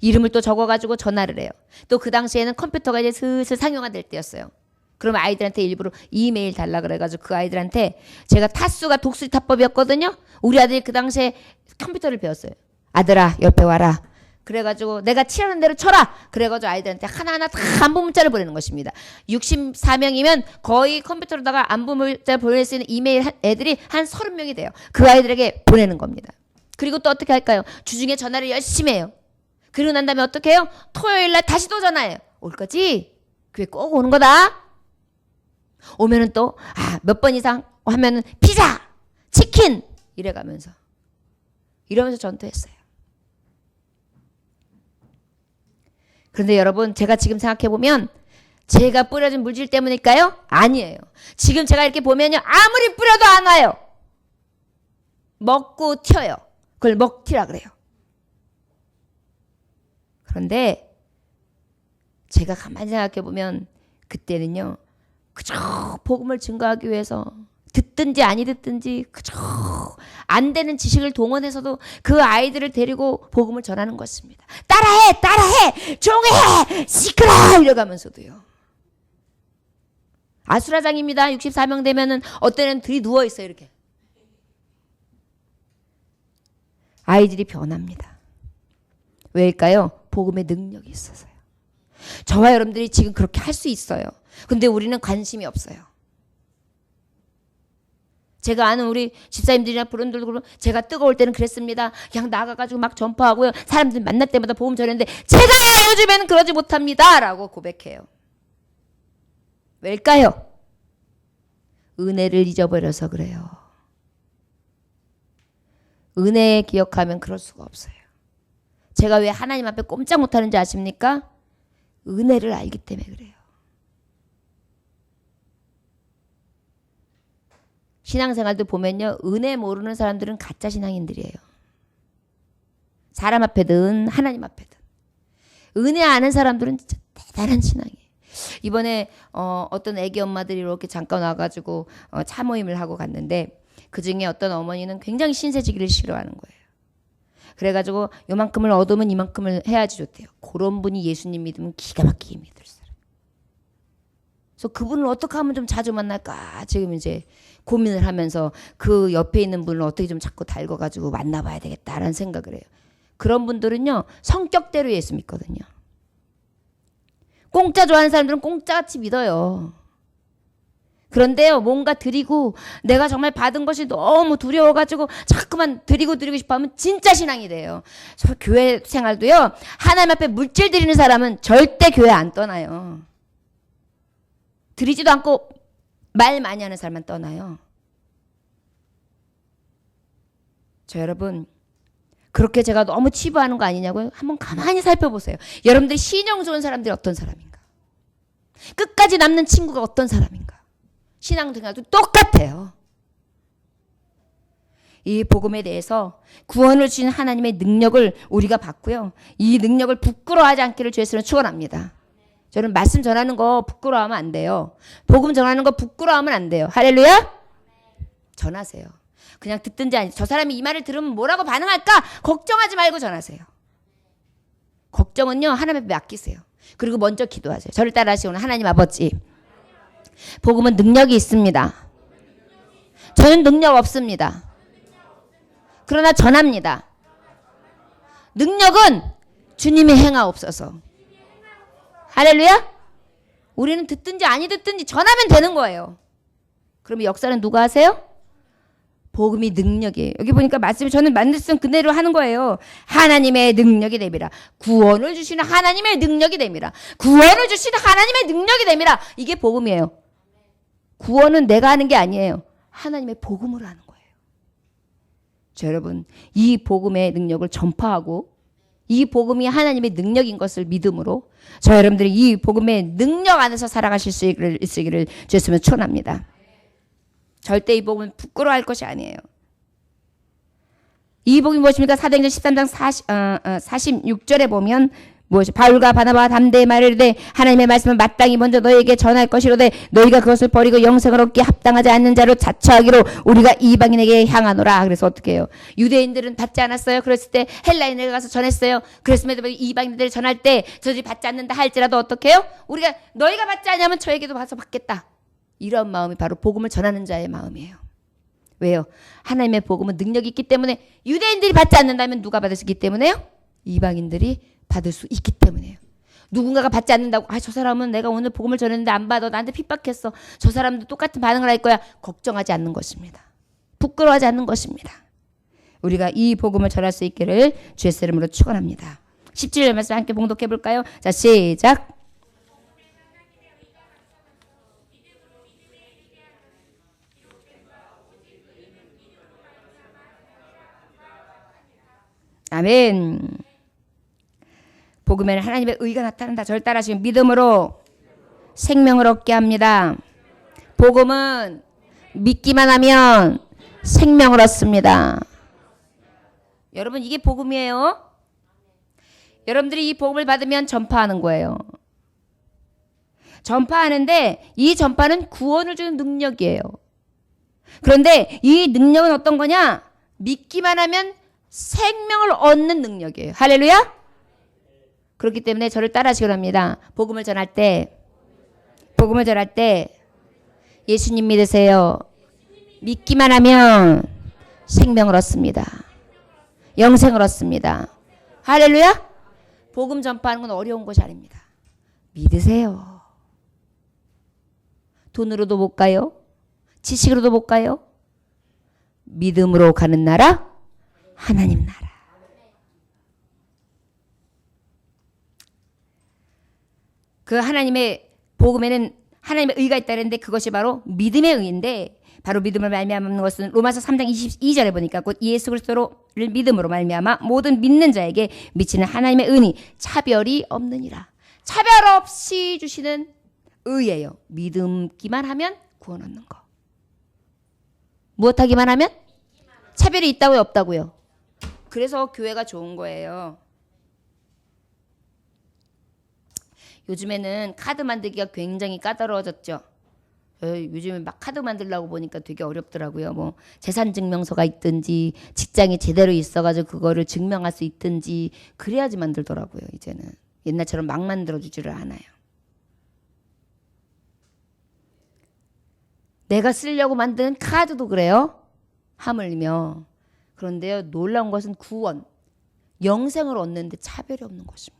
이름을 또 적어가지고 전화를 해요. 또 그 당시에는 컴퓨터가 이제 슬슬 상용화될 때였어요. 그러면 아이들한테 일부러 이메일 달라 그래가지고 그 아이들한테 제가 타수가 독수리 타법이었거든요. 우리 아들이 그 당시에 컴퓨터를 배웠어요. 아들아, 옆에 와라. 그래가지고 내가 칠하는 대로 쳐라. 그래가지고 아이들한테 하나하나 다 안부 문자를 보내는 것입니다. 64명이면 거의 컴퓨터로다가 안부 문자 보낼 수 있는 이메일 애들이 한 30명이 돼요. 그 아이들에게 보내는 겁니다. 그리고 또 어떻게 할까요? 주중에 전화를 열심히 해요. 그리고 난 다음에 어떻게 해요? 토요일날 다시 또 전화해요. 올 거지? 교회 꼭 오는 거다. 오면은 또 몇 번 이상 하면은 피자, 치킨 이래가면서 이러면서 전도했어요. 그런데 여러분, 제가 지금 생각해보면 제가 뿌려준 물질 때문일까요? 아니에요. 지금 제가 이렇게 보면요, 아무리 뿌려도 안 와요. 먹고 튀어요. 그걸 먹튀라 그래요. 그런데 제가 가만히 생각해보면 그때는요, 그저 복음을 증거하기 위해서 듣든지 아니 듣든지 그저 안 되는 지식을 동원해서도 그 아이들을 데리고 복음을 전하는 것입니다. 따라해 조용해 시끄러 이러가면서도요. 아수라장입니다. 64명 되면은 어때는 들이 누워있어요. 이렇게. 아이들이 변합니다. 왜일까요? 복음의 능력이 있어서요. 저와 여러분들이 지금 그렇게 할 수 있어요. 근데 우리는 관심이 없어요. 제가 아는 우리 집사님들이나 부른들도 그러면 제가 뜨거울 때는 그랬습니다. 그냥 나가가지고 막 전파하고요. 사람들 만날 때마다 복음 전했는데 제가 요즘에는 그러지 못합니다. 라고 고백해요. 왜일까요? 은혜를 잊어버려서 그래요. 은혜 기억하면 그럴 수가 없어요. 제가 왜 하나님 앞에 꼼짝 못하는지 아십니까? 은혜를 알기 때문에 그래요. 신앙생활도 보면요. 은혜 모르는 사람들은 가짜 신앙인들이에요. 사람 앞에든 하나님 앞에든. 은혜 아는 사람들은 진짜 대단한 신앙이에요. 이번에 어떤 애기 엄마들이 이렇게 잠깐 와가지고 차 모임을 하고 갔는데 그중에 어떤 어머니는 굉장히 신세지기를 싫어하는 거예요. 그래가지고 요만큼을 얻으면 이만큼을 해야지 좋대요. 그런 분이 예수님 믿으면 기가 막히게 믿을 사람. 그래서 그분을 어떻게 하면 좀 자주 만날까 지금 이제 고민을 하면서 그 옆에 있는 분을 어떻게 좀 자꾸 달궈가지고 만나봐야 되겠다라는 생각을 해요. 그런 분들은요 성격대로 예수 믿거든요. 공짜 좋아하는 사람들은 공짜같이 믿어요. 그런데요 뭔가 드리고 내가 정말 받은 것이 너무 두려워가지고 자꾸만 드리고 싶어하면 진짜 신앙이 돼요. 저 교회 생활도요 하나님 앞에 물질 드리는 사람은 절대 교회 안 떠나요. 드리지도 않고 말 많이 하는 사람만 떠나요. 저 여러분 그렇게 제가 너무 치부하는 거 아니냐고요? 한번 가만히 살펴보세요. 여러분들이 신용 좋은 사람들이 어떤 사람인가? 끝까지 남는 친구가 어떤 사람인가? 신앙생활도 똑같아요. 이 복음에 대해서 구원을 주신 하나님의 능력을 우리가 받고요. 이 능력을 부끄러워하지 않기를 주에서는 축원합니다. 저는 말씀 전하는 거 부끄러워하면 안 돼요. 복음 전하는 거 부끄러워하면 안 돼요. 할렐루야? 전하세요. 그냥 듣든지 아니지. 저 사람이 이 말을 들으면 뭐라고 반응할까? 걱정하지 말고 전하세요. 걱정은요 하나님 앞에 맡기세요. 그리고 먼저 기도하세요. 저를 따라하시오는 하나님 아버지, 복음은 능력이 있습니다. 저는 능력 없습니다. 그러나 전합니다. 능력은 주님이 행하옵소서. 할렐루야? 우리는 듣든지 아니 듣든지 전하면 되는 거예요. 그러면 역사는 누가 하세요? 복음이 능력이에요. 여기 보니까 말씀이 저는 말씀 그대로 하는 거예요. 하나님의 능력이 됨이라. 구원을 주시는 하나님의 능력이 됨이라. 구원을 주시는 하나님의 능력이 됨이라. 이게 복음이에요. 구원은 내가 하는 게 아니에요. 하나님의 복음으로 하는 거예요. 자, 여러분 이 복음의 능력을 전파하고 이 복음이 하나님의 능력인 것을 믿음으로 저 여러분들이 이 복음의 능력 안에서 살아가실 수 있기를 주였으면 축원합니다. 절대 이 복음은 부끄러워할 것이 아니에요. 이 복음이 무엇입니까? 사도행전 13장 46절에 보면 무엇이 바울과 바나바가 담대히 말하되 하나님의 말씀은 마땅히 먼저 너희에게 전할 것이로되 너희가 그것을 버리고 영생을 얻기에 합당하지 않는 자로 자처하기로 우리가 이방인에게 향하노라. 그래서 어떻게 해요? 유대인들은 받지 않았어요. 그랬을 때 헬라인에게 가서 전했어요. 그랬음에도 이방인들 전할 때 저들이 받지 않는다 할지라도 어떻게 해요? 우리가 너희가 받지 않으면 저에게도 와서 받겠다. 이런 마음이 바로 복음을 전하는 자의 마음이에요. 왜요? 하나님의 복음은 능력이 있기 때문에 유대인들이 받지 않는다면 누가 받을 수 있기 때문에요? 이방인들이 받을 수 있기 때문에요. 누군가가 받지 않는다고 저 사람은 내가 오늘 복음을 전했는데 안 받아. 나한테 핍박했어. 저 사람도 똑같은 반응을 할 거야. 걱정하지 않는 것입니다. 부끄러워하지 않는 것입니다. 우리가 이 복음을 전할 수 있기를 주의 이름으로 축원합니다. 17절 말씀 함께 봉독해 볼까요? 자, 시작. 아멘. 복음에는 하나님의 의가 나타난다. 저를 따라하시면 믿음으로 생명을 얻게 합니다. 복음은 믿기만 하면 생명을 얻습니다. 여러분 이게 복음이에요. 여러분들이 이 복음을 받으면 전파하는 거예요. 전파하는데 이 전파는 구원을 주는 능력이에요. 그런데 이 능력은 어떤 거냐? 믿기만 하면 생명을 얻는 능력이에요. 할렐루야? 그렇기 때문에 저를 따라하시기 합니다. 복음을 전할 때 예수님 믿으세요. 믿기만 하면 생명을 얻습니다. 영생을 얻습니다. 할렐루야? 복음 전파하는 건 어려운 것이 아닙니다. 믿으세요. 돈으로도 못 가요. 지식으로도 못 가요. 믿음으로 가는 나라, 하나님 나라. 그 하나님의 복음에는 하나님의 의가 있다는데 그것이 바로 믿음의 의인데 바로 믿음을 말미암는 것은 로마서 3장 22절에 보니까 곧 예수 그리스도를 믿음으로 말미암아 모든 믿는 자에게 미치는 하나님의 은이 차별이 없느니라. 차별 없이 주시는 의예요. 믿음기만 하면 구원 얻는 거. 17절 말씀 함께 봉독해 볼까요? 자, 시작. 17절 말씀 함께 봉독해 볼까요? 자, 시작. 너희가 그 복음을 듣고 믿으면 구원이 되느니라. 너희가 그 복음을 듣고 믿으면 구원이 되느니라. 너희가 그 복음을 듣고 믿으면 구원이 되느니라. 무엇하기만 하면? 차별이 있다고요, 없다고요? 그래서 교회가 좋은 거예요. 요즘에는 카드 만들기가 굉장히 까다로워졌죠. 요즘에 막 카드 만들려고 보니까 되게 어렵더라고요. 뭐 재산증명서가 있든지 직장이 제대로 있어가지고 그거를 증명할 수 있든지 그래야지 만들더라고요. 이제는 옛날처럼 막 만들어주지를 않아요. 내가 쓰려고 만든 카드도 그래요. 하물며. 그런데요, 놀라운 것은 구원, 영생을 얻는데 차별이 없는 것입니다.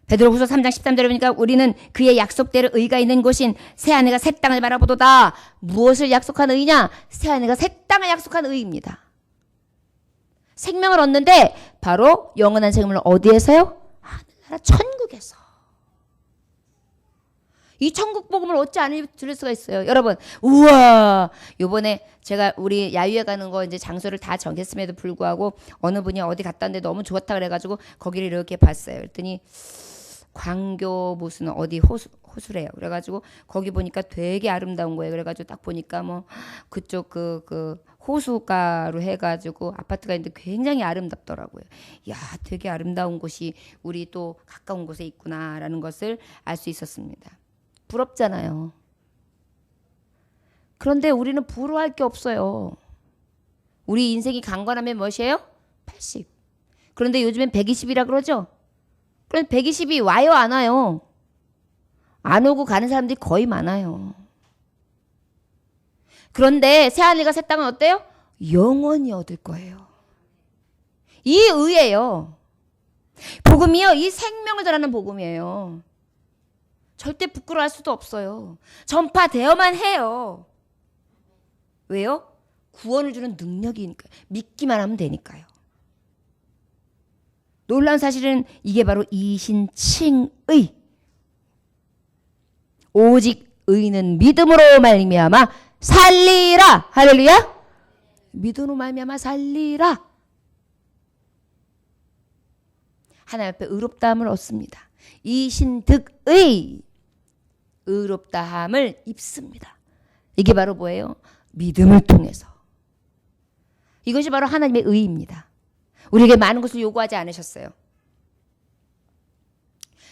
베드로후서 3장 13절에 보니까 우리는 그의 약속대로 의가 있는 곳인 새하늘과 새 땅을 바라보도다. 무엇을 약속한 의냐? 새하늘과 새 땅을 약속한 의입니다. 생명을 얻는데 바로 영원한 생명을 어디에서요? 하늘나라 천국에서. 이 천국 복음을 얻지 않을 수가 있어요. 여러분, 우와! 요번에 제가 우리 야유회 가는 거 이제 장소를 다 정했음에도 불구하고 어느 분이 어디 갔다 왔는데 너무 좋았다 그래가지고 거기를 이렇게 봤어요. 그랬더니 광교 무슨 어디 호수래요. 그래가지고 거기 보니까 되게 아름다운 거예요. 그래가지고 딱 보니까 뭐 그쪽 그 호수가로 해가지고 아파트가 있는데 굉장히 아름답더라고요. 야, 되게 아름다운 곳이 우리 또 가까운 곳에 있구나라는 것을 알 수 있었습니다. 부럽잖아요. 그런데 우리는 부러워할 게 없어요. 우리 인생이 강건하면 무엇이에요? 80. 그런데 요즘엔 120이라 그러죠? 그럼 120이 와요, 안 와요? 안 오고 가는 사람들이 거의 많아요. 그런데 새하늘과 새 땅은 어때요? 영원히 얻을 거예요. 이 의예요. 복음이요, 이 생명을 전하는 복음이에요. 절대 부끄러워할 수도 없어요. 전파되어만 해요. 왜요? 구원을 주는 능력이니까요. 믿기만 하면 되니까요. 놀라운 사실은 이게 바로 이신칭의. 오직 의는 믿음으로 말미암아 살리라. 할렐루야. 믿음으로 말미암아 살리라. 하나님 앞에 의롭다함을 얻습니다. 이신득의 의롭다함을 입습니다. 이게 바로 뭐예요? 믿음을 통해서. 이것이 바로 하나님의 의입니다. 우리에게 많은 것을 요구하지 않으셨어요.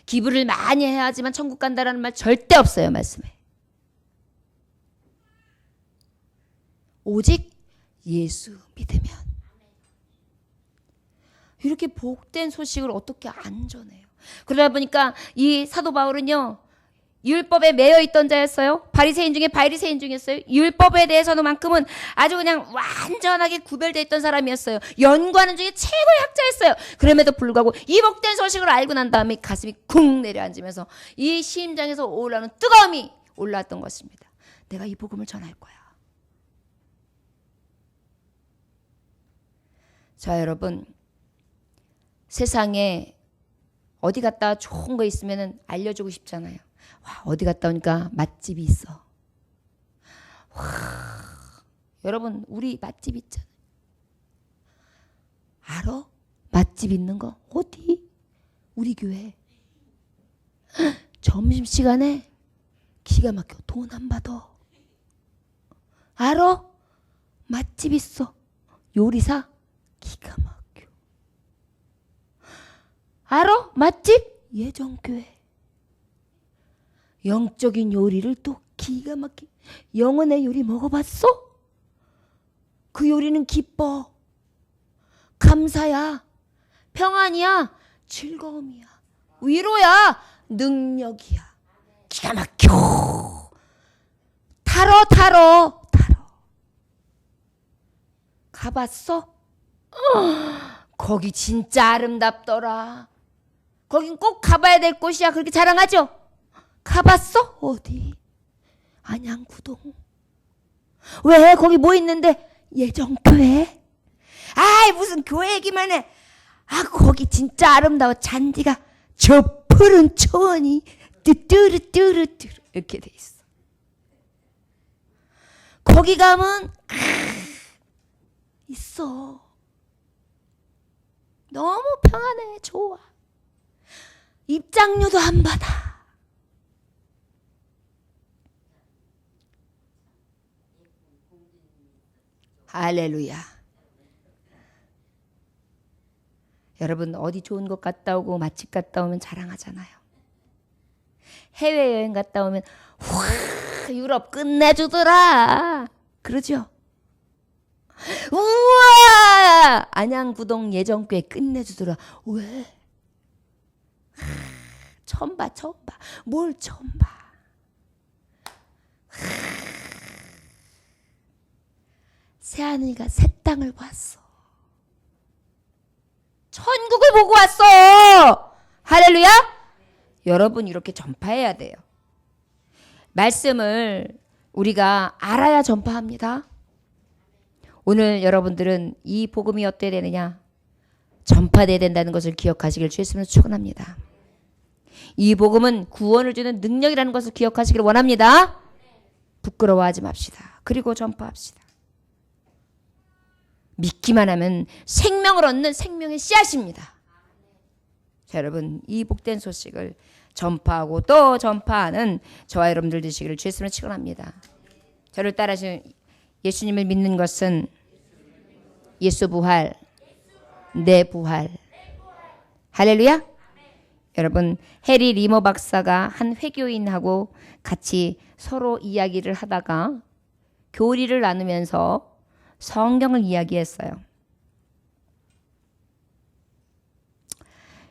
기부를 많이 해야지만 천국 간다라는 말 절대 없어요. 말씀에. 오직 예수 믿으면. 이렇게 복된 소식을 어떻게 안 전해요. 그러다 보니까 이 사도 바울은요, 율법에 매여 있던 자였어요. 바리새인 중에 바리새인 중이었어요. 율법에 대해서만큼은 아주 그냥 완전하게 구별되어 있던 사람이었어요. 연구하는 중에 최고의 학자였어요. 그럼에도 불구하고 이 복된 소식을 알고 난 다음에 가슴이 쿵 내려앉으면서 이 심장에서 올라오는 뜨거움이 올라왔던 것입니다. 내가 이 복음을 전할 거야. 자, 여러분, 세상에 어디 갔다 좋은 거 있으면 알려주고 싶잖아요. 와, 어디 갔다 오니까 맛집이 있어. 와, 여러분, 우리 맛집 있잖아요. 알아? 맛집 있는 거? 어디? 우리 교회. 점심시간에 기가 막혀. 돈 안 받아. 알아? 맛집 있어. 요리사? 기가 막혀. 알아? 맛집? 예정교회. 영적인 요리를 또 기가 막히게. 영혼의 요리 먹어봤어? 그 요리는 기뻐. 감사야. 평안이야. 즐거움이야. 위로야. 능력이야. 기가 막혀. 타러. 가봤어? 거기 진짜 아름답더라. 거긴 꼭 가봐야 될 곳이야. 그렇게 자랑하죠? 가봤어? 어디? 안양구동. 왜? 거기 뭐 있는데? 예정교회? 아이, 무슨 교회 얘기만 해. 아, 거기 진짜 아름다워. 잔디가 저 푸른 초원이 뚜뚜르 이렇게 돼 있어. 거기 가면 있어. 너무 평안해. 좋아. 입장료도 안 받아. 할렐루야. 여러분 어디 좋은 곳 갔다 오고 맛집 갔다 오면 자랑하잖아요. 해외여행 갔다 오면 와 유럽 끝내주더라 그러죠. 우와 안양구동 예정교회 끝내주더라. 왜? 처음 봐. 뭘 처음 봐. 새하늘과 새 땅을 봤어. 천국을 보고 왔어. 할렐루야. 여러분 이렇게 전파해야 돼요. 말씀을 우리가 알아야 전파합니다. 오늘 여러분들은 이 복음이 어때야 되느냐? 전파돼야 된다는 것을 기억하시길 주 예수님으로 축원합니다. 이 복음은 구원을 주는 능력이라는 것을 기억하시길 원합니다. 부끄러워하지 맙시다. 그리고 전파합시다. 믿기만 하면 생명을 얻는 생명의 씨앗입니다. 자, 여러분 이 복된 소식을 전파하고 또 전파하는 저와 여러분들 되시기를 주 예수님으로 축원합니다. 저를 따라하시는 예수님을 믿는 것은 예수 부활, 내 부활. 할렐루야. 여러분 해리 리머 박사가 한 회교인하고 같이 서로 이야기를 하다가 교리를 나누면서 성경을 이야기했어요.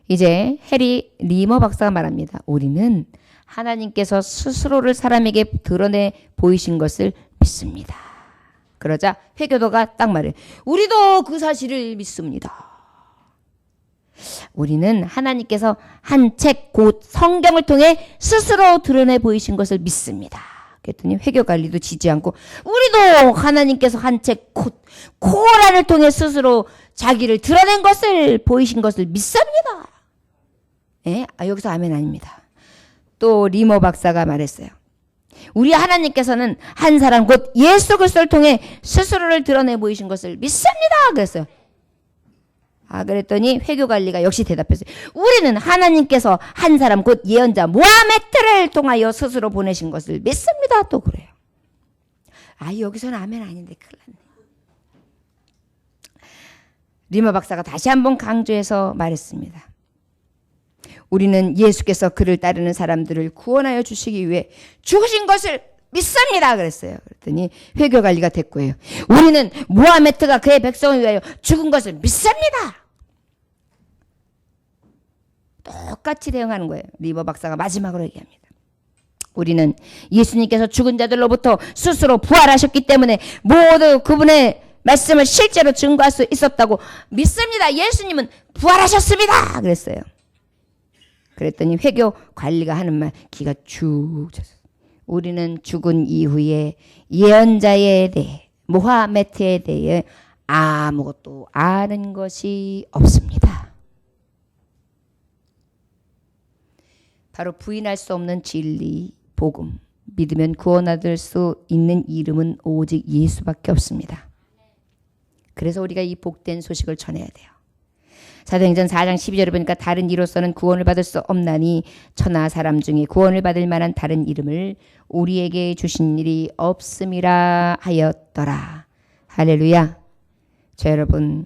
이제 해리 리머 박사가 말합니다. 우리는 하나님께서 스스로를 사람에게 드러내 보이신 것을 믿습니다. 그러자 회교도가 딱 말해요. 우리도 그 사실을 믿습니다. 우리는 하나님께서 한 책 곧 성경을 통해 스스로 드러내 보이신 것을 믿습니다. 그랬더니 회교관리도 지지 않고 우리도 하나님께서 한 책 곧 코란을 통해 스스로 자기를 드러낸 것을 보이신 것을 믿습니다. 예? 여기서 아멘 아닙니다. 또 리머 박사가 말했어요. 우리 하나님께서는 한 사람 곧 예수 그리스도를 통해 스스로를 드러내 보이신 것을 믿습니다. 그랬어요. 그랬더니 회교관리가 역시 대답했어요. 우리는 하나님께서 한 사람 곧 예언자 모하메트를 통하여 스스로 보내신 것을 믿습니다. 또 그래요. 여기서는 아멘 아닌데 큰일 났네. 리머 박사가 다시 한번 강조해서 말했습니다. 우리는 예수께서 그를 따르는 사람들을 구원하여 주시기 위해 죽으신 것을 믿습니다. 그랬어요. 그랬더니 회교관리가 대꾸해요. 우리는 모하메트가 그의 백성을 위하여 죽은 것을 믿습니다. 똑같이 대응하는 거예요. 리버 박사가 마지막으로 얘기합니다. 우리는 예수님께서 죽은 자들로부터 스스로 부활하셨기 때문에 모두 그분의 말씀을 실제로 증거할 수 있었다고 믿습니다. 예수님은 부활하셨습니다. 그랬어요. 그랬더니 회교 관리가 하는 말 기가 축 찼어요. 우리는 죽은 이후에 예언자에 대해 모하메트에 대해 아무것도 아는 것이 없습니다. 바로 부인할 수 없는 진리, 복음, 믿으면 구원 얻을 수 있는 이름은 오직 예수밖에 없습니다. 그래서 우리가 이 복된 소식을 전해야 돼요. 사도행전 4장 12절을 보니까 다른 이로서는 구원을 받을 수 없나니 천하 사람 중에 구원을 받을 만한 다른 이름을 우리에게 주신 일이 없음이라 하였더라. 할렐루야. 자, 여러분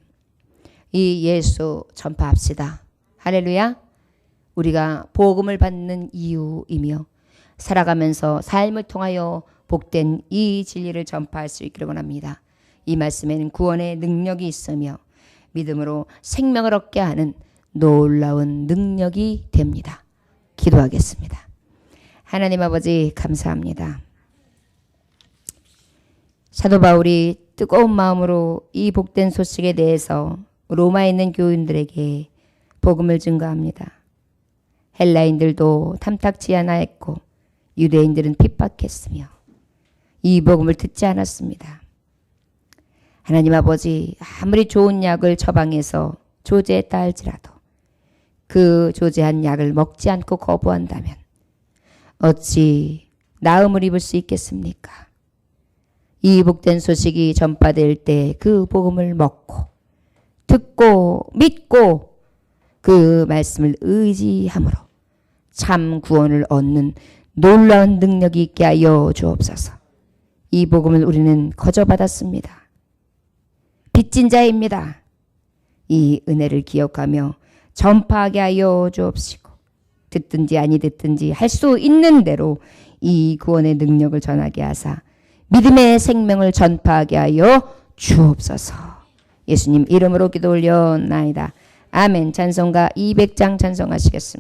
이 예수 전파합시다. 할렐루야. 우리가 복음을 받는 이유이며 살아가면서 삶을 통하여 복된 이 진리를 전파할 수 있기를 원합니다. 이 말씀에는 구원의 능력이 있으며 믿음으로 생명을 얻게 하는 놀라운 능력이 됩니다. 기도하겠습니다. 하나님 아버지 감사합니다. 사도 바울이 뜨거운 마음으로 이 복된 소식에 대해서 로마에 있는 교인들에게 복음을 증거합니다. 헬라인들도 탐탁지 않아 했고 유대인들은 핍박했으며 이 복음을 듣지 않았습니다. 하나님 아버지 아무리 좋은 약을 처방해서 조제했다 할지라도 그 조제한 약을 먹지 않고 거부한다면 어찌 나음을 입을 수 있겠습니까? 이 복된 소식이 전파될 때 그 복음을 먹고 듣고 믿고 그 말씀을 의지함으로 참 구원을 얻는 놀라운 능력이 있게 하여 주옵소서. 이 복음을 우리는 거저받았습니다. 빚진 자입니다. 이 은혜를 기억하며 전파하게 하여 주옵시고 듣든지 아니 듣든지 할 수 있는 대로 이 구원의 능력을 전하게 하사 믿음의 생명을 전파하게 하여 주옵소서. 예수님 이름으로 기도 올려나이다. 아멘. 찬송가 200장 찬송하시겠습니다.